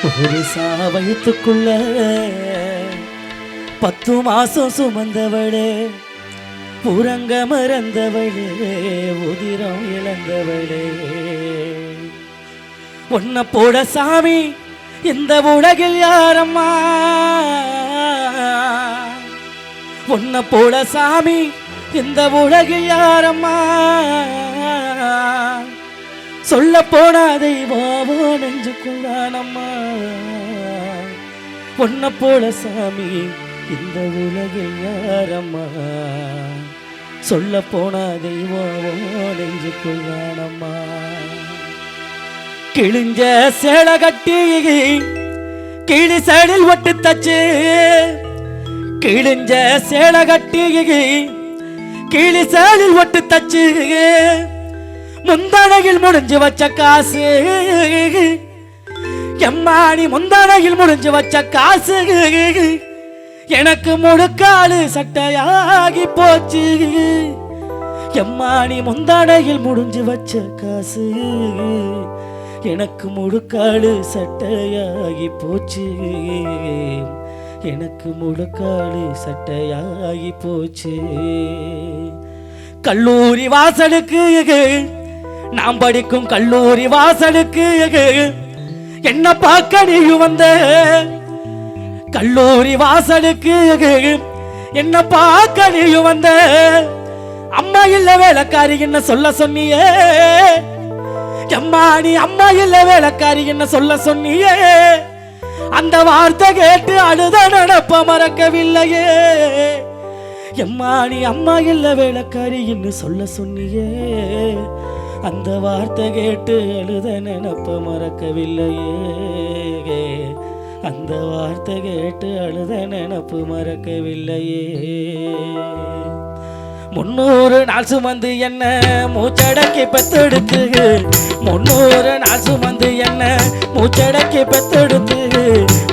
ஒரு சாவயத்துக்குள்ள 10 மாசம் சுமந்தவளே, புறங்க மறந்தவளே, உதிரம் இழந்தவளே, உன்னை போட சாமி இந்த உலகில் யாரம்மா? உன்னை போட சாமி இந்த உலகில் யாரம்மா? சொல்ல போனா தெய்வாவோ நெஞ்சுக்குள்ளானம்மா. உன்னை போல சாமி இந்த உலகில் யாரம்மா? சொல்ல போனா தெய்வாவோ நெஞ்சுக்குள்ளானம்மா. கிழிஞ்ச சேலை கட்டி கிளி சைடில் ஒட்டு தச்சு, கிழிஞ்ச சேலை கட்டி கிளி சைடில் ஒட்டு தச்சு, முந்தானையில் முடிஞ்சு வச்ச காசு எம்மாடி, முந்தானையில் முடிஞ்சு வச்ச காசு எனக்கு முழுக்காலு சட்டையாகி போச்சு. எம்மாடி, முந்தானையில் முடிஞ்சு வச்ச காசு எனக்கு முழுக்காலு சட்டையாகி போச்சு. எனக்கு முழுக்காலு சட்டையாகி போச்சு. கல்லூரி வாசலுக்கு நாம் படிக்கும் கல்லூரி வாசலுக்கு என்ன பார்க்க நீயும் வந்த? கல்லூரி வாசலுக்கு என்ன பார்க்க நீயும் வந்த? அம்மா இல்ல வேலைக்காரி என்ன சொல்ல சொன்னியே? எம்மாடி, அம்மா இல்ல வேலைக்காரி என்ன சொல்ல சொன்னியே? அந்த வார்த்தை கேட்டு அழுத நடப்ப மறக்கவில்லையே. எம்மாடி, அம்மா இல்ல வேலைக்காரி என்ன சொல்ல சொன்னியே? அந்த வார்த்தை கேட்டு அழுத நினப்ப மறக்கவில்லையே. அந்த வார்த்தை கேட்டு அழுத நினப்பு மறக்கவில்லையே. 300 நாள் சுமந்து என்ன மூச்சடக்கி பெத்தெடுத்து, 300 நாள் சுமந்து என்ன மூச்சடக்கி பெத்தெடுத்து,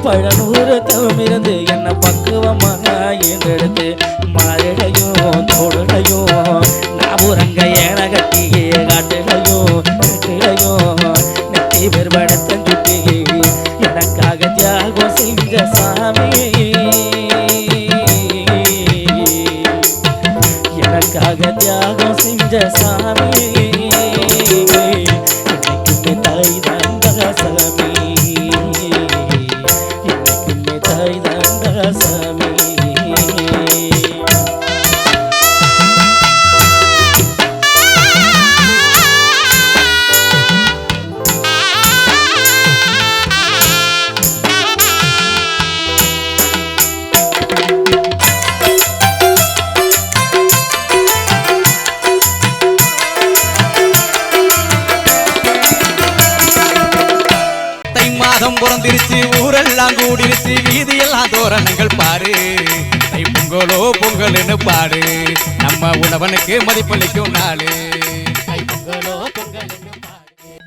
பழநூறு தவம் இருந்து என்ன பக்குவமாக என்றெடுத்து, மாரடையும் தோடுடையும் நாபுரங்க ஏன கட்டியே காட்டுடையும் கட்டிடையும் நெத்தி பெருபடத்தன் சுட்டி எனக்காக தியாகம் செஞ்ச சாமி, எனக்காக தியாகம் செஞ்ச சாமி, என்னைக்குமே தாய் தந்த சாமி, என்னைக்குமே தாய் தந்த சாமி. பிறந்திருச்சு, ஊரெல்லாம் கூடிருச்சு, வீதியெல்லாம் தோரணங்கள் பாரு, தை பொங்கலோ பொங்கல்னு பாரு, நம்ம உழவனுக்கு மதிப்பளிக்கும் நாளு.